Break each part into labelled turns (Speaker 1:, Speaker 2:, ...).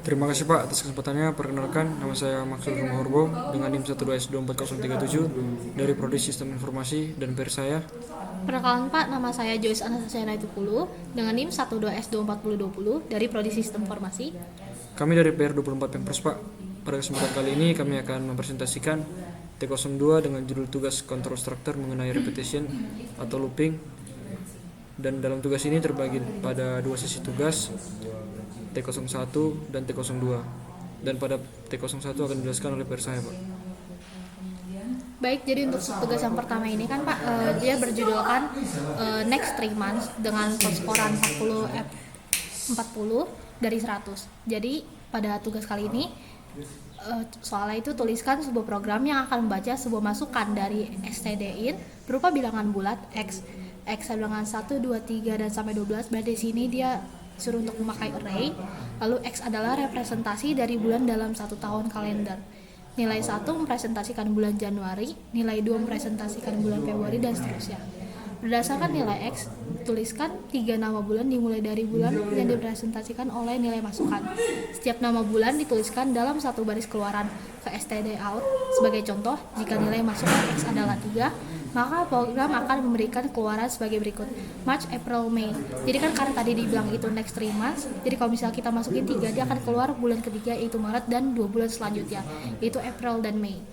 Speaker 1: Terima kasih Pak atas kesempatannya. Perkenalkan, nama saya Maksud Rumahurbo dengan NIM 12S24037 dari Prodi Sistem Informasi dan peer saya.
Speaker 2: Perkenalkan Pak, nama saya Joyce Anastasia Naitupulu dengan NIM 12S24020 dari Prodi Sistem Informasi.
Speaker 1: Kami dari PR24 Pempros Pak. Pada kesempatan kali ini kami akan mempresentasikan T02 dengan judul tugas control structure mengenai repetition atau looping. Dan dalam tugas ini terbagi pada dua sesi tugas, T01 dan T02. Dan pada T01 akan dijelaskan oleh peer saya Pak.
Speaker 2: Baik, jadi untuk tugas yang pertama ini kan Pak, dia berjudulkan Next 3 Months dengan skoran 40 dari 100. Jadi pada tugas kali ini soalnya itu tuliskan sebuah program yang akan membaca sebuah masukan dari stdin berupa bilangan bulat x bilangan 1, 2, 3 dan sampai 12. Berarti di sini dia suruh untuk memakai array. Lalu x adalah representasi dari bulan dalam satu tahun kalender. Nilai 1 mempresentasikan bulan Januari, nilai 2 mempresentasikan bulan Februari dan seterusnya. Berdasarkan nilai X, tuliskan 3 nama bulan dimulai dari bulan yang dipresentasikan oleh nilai masukan. Setiap nama bulan dituliskan dalam satu baris keluaran ke std out. Sebagai contoh, jika nilai masukan X adalah 3, maka program akan memberikan keluaran sebagai berikut: March, April, May. Jadi kan karena tadi dibilang itu next 3 months, jadi kalau misalnya kita masukin 3, dia akan keluar bulan ketiga yaitu Maret dan 2 bulan selanjutnya yaitu April dan Mei.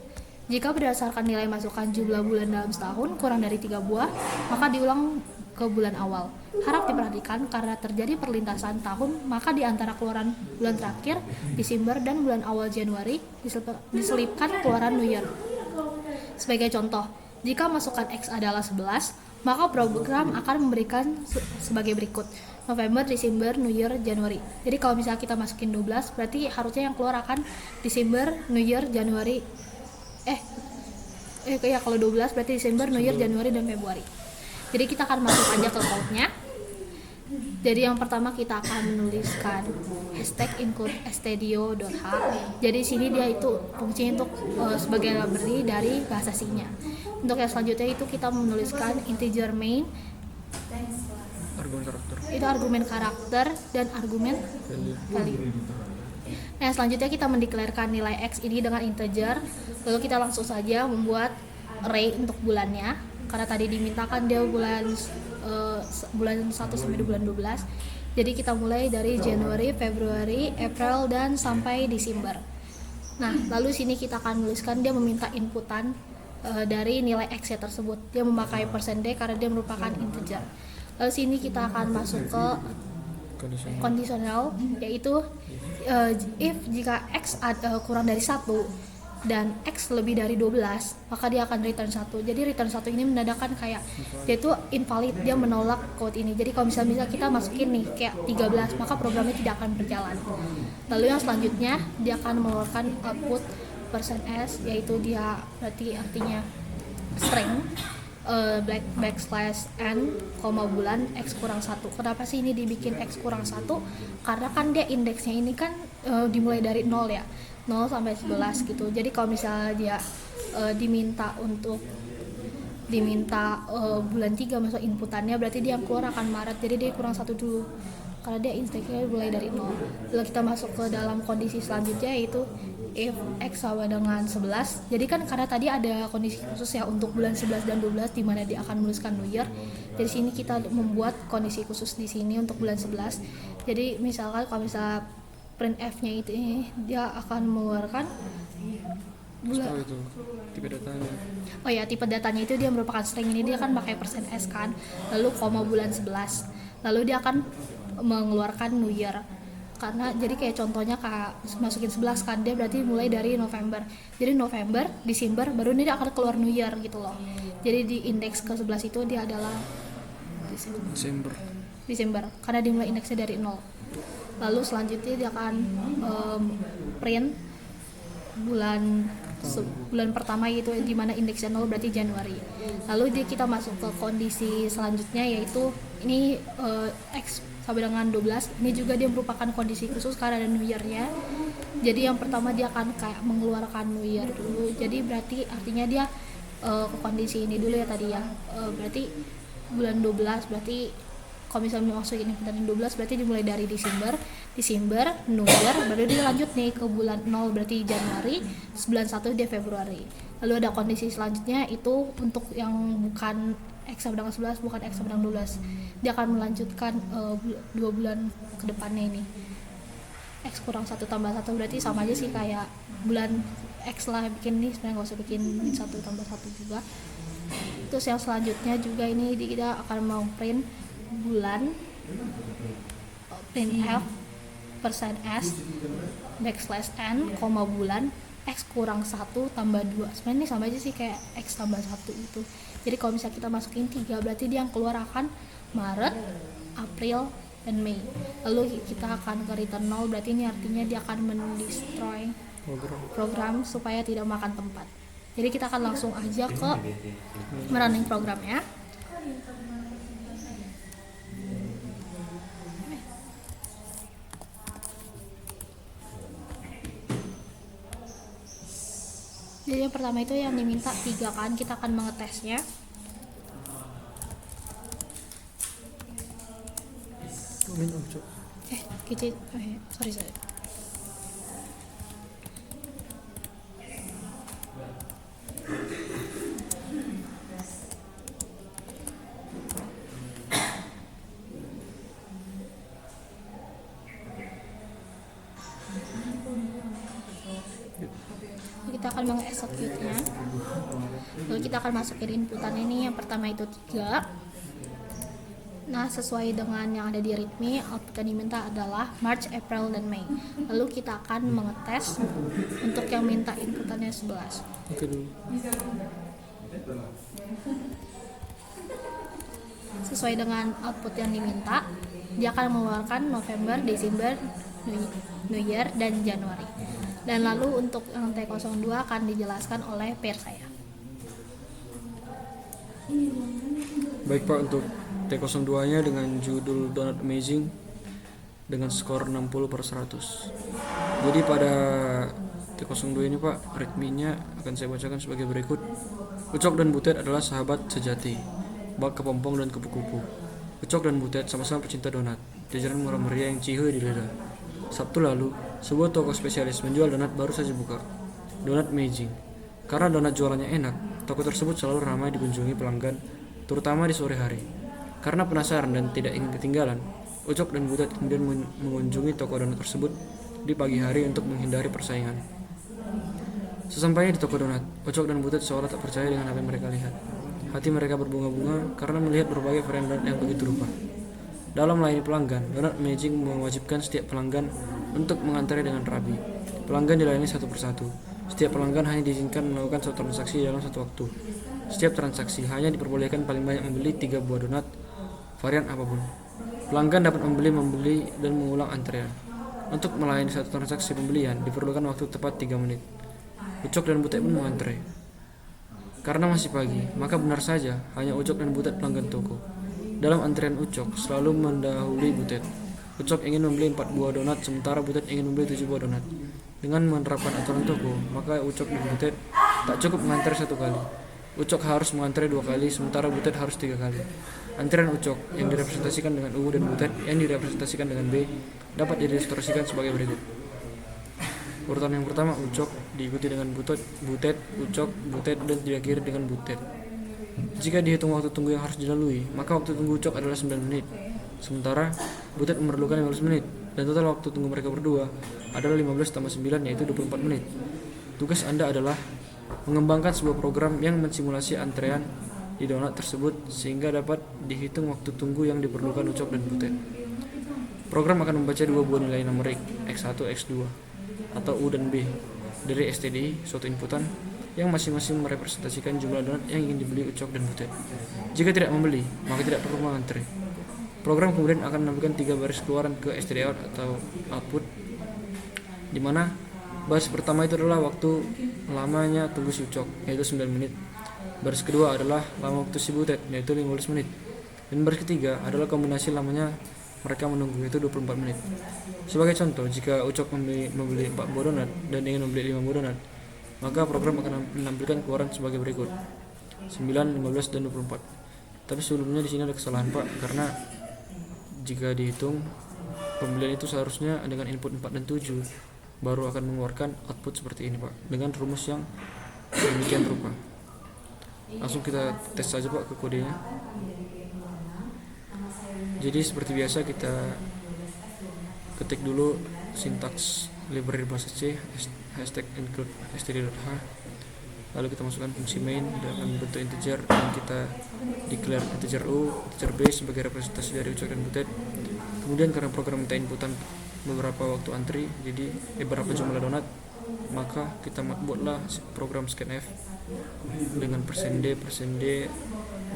Speaker 2: Jika berdasarkan nilai masukan jumlah bulan dalam setahun kurang dari 3 buah, maka diulang ke bulan awal. Harap diperhatikan karena terjadi perlintasan tahun, maka di antara keluaran bulan terakhir, Desember dan bulan awal Januari, diselipkan keluaran New Year. Sebagai contoh, jika masukan X adalah 11, maka program akan memberikan sebagai berikut: November, Desember, New Year, Januari. Jadi kalau misalnya kita masukin 12, berarti harusnya yang keluar akan Desember, New Year, Januari. Kalau 12 berarti Desember, New Year, Januari, dan Februari. Jadi kita akan masuk aja ke code-nya. Jadi yang pertama kita akan menuliskan hashtag include stdio.h. Jadi sini dia itu fungsinya untuk sebagai library dari bahasa C-nya. Untuk yang selanjutnya itu kita menuliskan integer main.
Speaker 1: Argumen karakter.
Speaker 2: Itu argumen karakter dan argumen value. Nah, selanjutnya kita mendeklarasikan nilai X ini dengan integer. Lalu kita langsung saja membuat array untuk bulannya. Karena tadi dimintakan dia bulan 1 sampai bulan 12. Jadi kita mulai dari Januari, Februari, April dan sampai Desember. Nah, lalu sini kita akan menuliskan dia meminta inputan dari nilai X tersebut. Dia memakai %d karena dia merupakan integer. Lalu sini kita akan masuk ke kondisional, yaitu if jika X kurang dari 1 dan X lebih dari 12, maka dia akan return 1. Jadi return 1 ini menandakan kayak dia itu invalid, dia menolak code ini. Jadi kalau misalnya kita masukin nih kayak 13, maka programnya tidak akan berjalan. Lalu yang selanjutnya dia akan mengeluarkan output %s, yaitu dia berarti artinya string backslash n, bulan x kurang 1. Kenapa sih ini dibikin x kurang 1? Karena kan dia indeksnya ini kan dimulai dari 0 ya, 0 sampai 11 gitu. Jadi kalau misalnya dia diminta bulan 3 masuk inputannya, berarti dia keluar akan Maret. Jadi dia kurang 1 dulu karena dia indeksnya mulai dari 0. Lalu kita masuk ke dalam kondisi selanjutnya, yaitu if X sama dengan 11. Jadi kan karena tadi ada kondisi khusus ya untuk bulan 11 dan 12 di mana dia akan menuliskan New Year. Dari sini kita membuat kondisi khusus di sini untuk bulan 11. Jadi misalkan kalau misalnya printf-nya itu dia akan mengeluarkan bulan.
Speaker 1: Itu tipe datanya.
Speaker 2: Oh ya, tipe datanya itu dia merupakan string. Ini dia kan pakai %s kan. Lalu bulan 11. Lalu dia akan mengeluarkan New Year. Karena jadi kayak contohnya kayak masukin 11 kan, dia berarti mulai dari November. Jadi November, Desember, baru dia akan keluar New Year gitu loh. Jadi di indeks ke 11 itu dia adalah Desember karena dimulai indeksnya dari 0. Lalu selanjutnya dia akan print bulan pertama, yaitu di mana indeksnya 0 berarti Januari. Lalu kita masuk ke kondisi selanjutnya, yaitu ini X sampai dengan 12. Ini juga dia merupakan kondisi khusus karena ada New Year-nya. Jadi yang pertama dia akan kayak mengeluarkan New Year dulu. Jadi berarti artinya dia ke kondisi ini dulu ya tadi ya. Berarti bulan 12 berarti kalau misalnya masukin inputan 12 berarti dimulai dari Desember, New Year, baru dia lanjut nih ke bulan 0 berarti Januari, 91 dia Februari. Lalu ada kondisi selanjutnya itu untuk yang bukan eksaminasi 11 bukan eksaminasi 12, dia akan melanjutkan 2 bulan ke depannya ini. X kurang 1 tambah 1 berarti sama aja sih kayak bulan X lah bikin nih, sebenarnya nggak usah bikin 1 tambah 1 juga. Terus yang selanjutnya juga ini kita akan mau print bulan, print F persen S backslash N koma bulan X kurang 1 tambah 2. Sebenarnya ini sama aja sih kayak X tambah 1 itu. Jadi kalau misalnya kita masukin 3 berarti dia yang keluar akan Maret, April, dan Mei. Lalu kita akan ke return 0 berarti ini artinya dia akan mendestroy program supaya tidak makan tempat. Jadi kita akan langsung aja ke running programnya. Jadi yang pertama itu yang diminta 3 kan, kita akan mengetesnya. Sorry. Kita akan meng-execute-nya. Lalu kita akan masukin inputan ini. Yang pertama itu 3. Nah, sesuai dengan yang ada di readme, output yang diminta adalah March, April, dan Mei. Lalu kita akan mengetes untuk yang minta inputannya 11. Sesuai dengan output yang diminta, dia akan mengeluarkan November, Desember, New Year, dan Januari. Dan lalu untuk yang T02 akan dijelaskan oleh peer saya.
Speaker 1: Baik Pak, untuk T02 nya dengan judul Donut Amazing dengan skor 60/100. Jadi pada T02 ini Pak, readme-nya akan saya bacakan sebagai berikut. Ucok dan Butet adalah sahabat sejati, bak kepompong dan kupu-kupu. Ucok dan Butet sama-sama pecinta donat, jajanan murah meriah yang cihuy di lidah. Sabtu lalu, sebuah toko spesialis menjual donat baru saja buka, Donut Amazing. Karena donat jualannya enak, toko tersebut selalu ramai dikunjungi pelanggan, terutama di sore hari. Karena penasaran dan tidak ingin ketinggalan, Ucok dan Butet kemudian mengunjungi toko donat tersebut di pagi hari untuk menghindari persaingan. Sesampainya di toko donat, Ucok dan Butet seolah tak percaya dengan apa yang mereka lihat. Hati mereka berbunga-bunga karena melihat berbagai varian donat yang begitu rupa. Dalam melayani pelanggan, Donut Amazing mewajibkan setiap pelanggan untuk mengantarnya dengan rapi. Pelanggan dilayani satu persatu. Setiap pelanggan hanya diizinkan melakukan satu transaksi dalam satu waktu. Setiap transaksi hanya diperbolehkan paling banyak membeli 3 buah donat varian apapun. Pelanggan dapat membeli dan mengulang antrean. Untuk melayani satu transaksi pembelian diperlukan waktu tepat 3 menit. Ucok dan Butet pun mengantre. Karena masih pagi, maka benar saja hanya Ucok dan Butet pelanggan toko. Dalam antrean Ucok selalu mendahului Butet. Ucok ingin membeli 4 buah donat sementara Butet ingin membeli 7 buah donat. Dengan menerapkan aturan toko, maka Ucok dan Butet tak cukup mengantre 1 kali. Ucok harus mengantre 2 kali sementara Butet harus 3 kali. Antrean Ucok yang direpresentasikan dengan U dan Butet yang direpresentasikan dengan B dapat diilustrasikan sebagai berikut. Urutan yang pertama Ucok diikuti dengan Butet, Ucok, Butet, dan diakhiri dengan Butet. Jika dihitung waktu tunggu yang harus dilalui, maka waktu tunggu Ucok adalah 9 menit. Sementara Butet memerlukan 15 menit dan total waktu tunggu mereka berdua adalah 15 tambah 9 yaitu 24 menit. Tugas Anda adalah mengembangkan sebuah program yang mensimulasi antrean di donat tersebut sehingga dapat dihitung waktu tunggu yang diperlukan Ucok dan Butet. Program akan membaca 2 buah nilai numerik X1, X2 atau U dan B dari STDI, suatu inputan yang masing-masing merepresentasikan jumlah donat yang ingin dibeli Ucok dan Butet. Jika tidak membeli, maka tidak perlu mengantre. Program kemudian akan menampilkan 3 baris keluaran ke STD out atau output, di mana baris pertama itu adalah waktu lamanya tunggu si Ucok, yaitu 9 menit. Baris kedua adalah lama waktu si Butet, yaitu 15 menit. Dan baris ketiga adalah kombinasi lamanya mereka menunggu, yaitu 24 menit. Sebagai contoh, jika Ucok membeli 4 buah donat dan ingin membeli 5 buah donat, maka program akan menampilkan keluaran sebagai berikut: 9, 15, dan 24. Tapi sebelumnya di sini ada kesalahan Pak, karena jika dihitung pembelian itu seharusnya dengan input 4 dan 7 baru akan mengeluarkan output seperti ini Pak, dengan rumus yang demikian rupa. Langsung kita tes saja Pak ke kodenya. Jadi seperti biasa kita ketik dulu sintaks library bahasa C hashtag include std.h, lalu kita masukkan fungsi main dalam bentuk integer dan kita declare integer u, integer b sebagai representasi dari ucok dan butet. Kemudian karena program minta inputan beberapa waktu antri, jadi beberapa jumlah donat, maka kita buatlah program scanf dengan %d,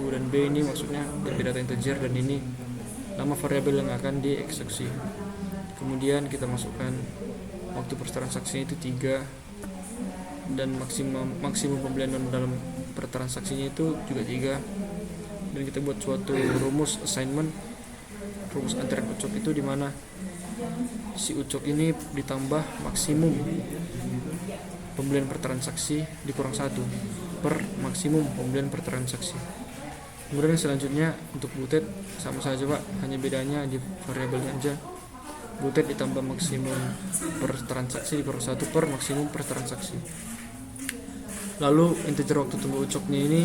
Speaker 1: u dan b ini maksudnya dari data integer, dan ini nama variabel yang akan dieksekusi. Kemudian kita masukkan waktu per transaksinya itu 3, dan maksimum pembelian dalam per transaksinya itu juga 3. Dan kita buat suatu rumus assignment, rumus antrean ucok itu di mana si ucok ini ditambah maksimum pembelian per transaksi dikurang 1 per maksimum pembelian per transaksi. Kemudian selanjutnya untuk butet sama saja Pak, hanya bedanya di variabelnya aja. Butet ditambah maksimum per transaksi dikurang 1 per maksimum per transaksi. Lalu integer waktu tunggu ucoknya ini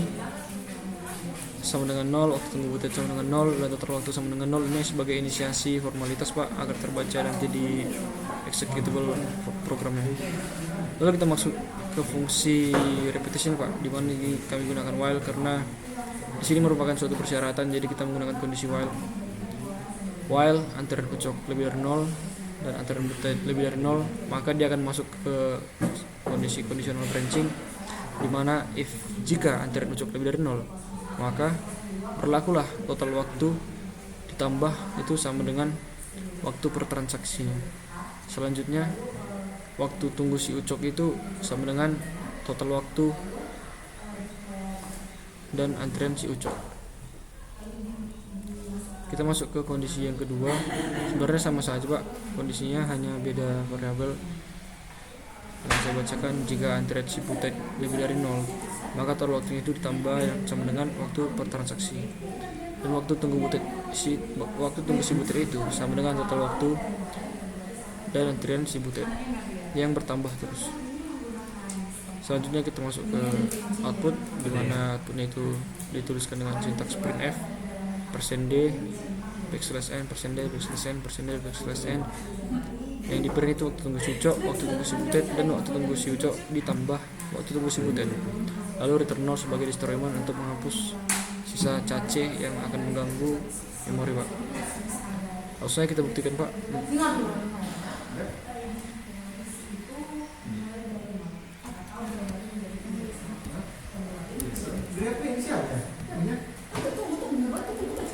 Speaker 1: sama dengan 0, waktu tunggu butet sama dengan 0, dan total waktu sama dengan 0. Ini sebagai inisiasi formalitas Pak, agar terbaca dan jadi executable programnya. Lalu kita masuk ke fungsi repetition Pak, di mana ini kami gunakan while karena di sini merupakan suatu persyaratan, jadi kita menggunakan kondisi while antrean ucok lebih dari 0 dan antrean butet lebih dari 0, maka dia akan masuk ke kondisi conditional branching, di mana jika antrean ucok lebih dari 0, maka berlakulah total waktu ditambah itu sama dengan waktu per transaksinya. Selanjutnya waktu tunggu si ucok itu sama dengan total waktu dan antrean si ucok. Kita masuk ke kondisi yang kedua. Sebenarnya sama saja Pak, kondisinya hanya beda variabel. Yang saya bacakan, jika antrean si butet lebih dari 0, maka total waktunya itu ditambah yang sama dengan waktu per transaksi. Dan waktu tunggu si butet itu sama dengan total waktu dan antrean si butet yang bertambah terus. Selanjutnya kita masuk ke output, di mana outputnya itu dituliskan dengan sintaks printf %d \n %d \n. Yang di print itu waktu tunggu si ucok, waktu tunggu si butet, dan waktu tunggu si ucok ditambah waktu tunggu si butet. Lalu return 0 sebagai destroyment untuk menghapus sisa cache yang akan mengganggu memori Pak. Langsung kita buktikan Pak.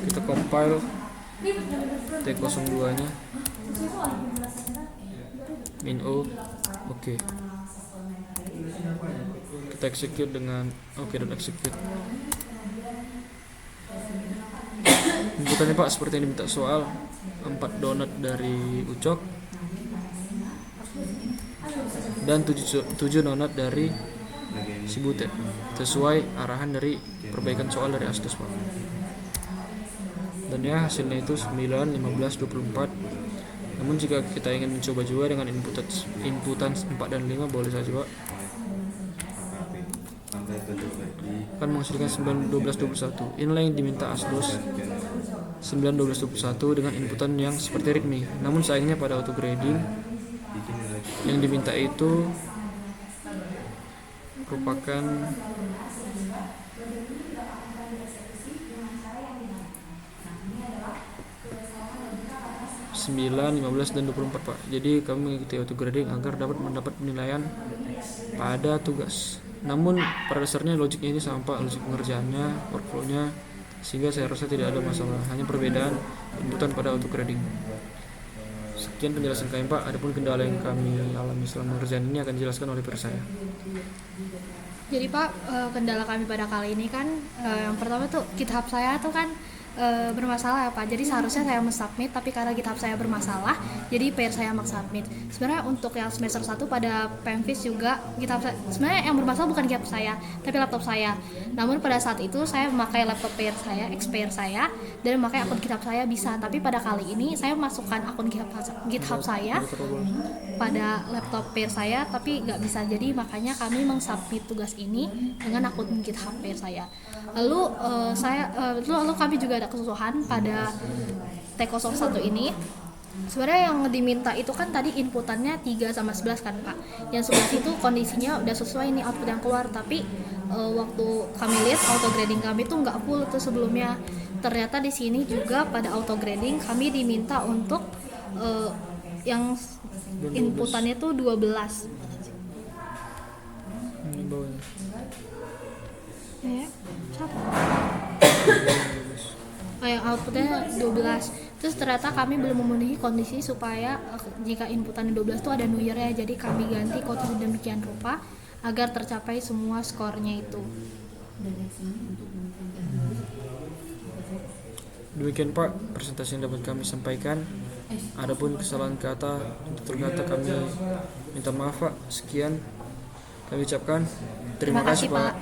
Speaker 1: Kita compile T02 nya min o, oke. Kita execute dengan dan execute. Inputannya Pak seperti yang diminta soal, 4 donat dari ucok dan 7 donat dari si butet, sesuai arahan dari perbaikan soal dari Asdos Pak. Dan ya hasilnya itu 9, 15, 24. Namun jika kita ingin mencoba juga dengan inputan 4 dan 5 boleh saja Pak. Akan menghasilkan 9, 12, 21. Inilah yang diminta Asdos, 9, 12, 21 dengan inputan yang seperti readme. Namun sayangnya pada autograding yang diminta itu merupakan 9, 15, dan 24 Pak. Jadi kami mengikuti autograding agar dapat mendapat penilaian pada tugas. Namun pada dasarnya logiknya ini sama Pak, logik pengerjaannya, workflow-nya, sehingga saya rasa tidak ada masalah, hanya perbedaan inputan pada autograding. Sekian penjelasan kami Pak. Adapun kendala yang kami alami selama pengerjaan ini akan dijelaskan oleh peer saya.
Speaker 2: Jadi Pak, kendala kami pada kali ini kan yang pertama tuh GitHub saya tuh kan bermasalah ya Pak. Jadi seharusnya saya mensubmit, tapi karena GitHub saya bermasalah, jadi PR saya submit. Sebenarnya untuk yang semester 1 pada PMVIS juga GitHub saya, sebenarnya yang bermasalah bukan GitHub saya, tapi laptop saya. Namun pada saat itu saya memakai laptop PR saya, XPR saya, dan memakai akun GitHub saya bisa. Tapi pada kali ini saya masukkan akun GitHub saya pada laptop PR saya, tapi nggak bisa. Jadi makanya kami mengsubmit tugas ini dengan akun GitHub PR saya. Lalu kami juga ada kesusahan pada T01 ini. Sebenarnya yang diminta itu kan tadi inputannya 3 sama 11 kan Pak. Yang 11 itu kondisinya udah sesuai nih output yang keluar, tapi waktu kami lihat auto grading kami tuh nggak full tuh sebelumnya. Ternyata di sini juga pada auto grading kami diminta untuk yang inputannya tuh 12.
Speaker 1: Ini bawahnya.
Speaker 2: Ya, siapa? Yang outputnya 12. Terus ternyata kami belum memenuhi kondisi supaya jika inputannya 12 itu ada New Year ya. Jadi kami ganti kode sedemikian rupa agar tercapai semua skornya itu.
Speaker 1: Demikian Pak presentasi yang dapat kami sampaikan. Adapun kesalahan kata untuk tutur kata kami minta maaf Pak. Sekian kami ucapkan. Terima kasih Pak.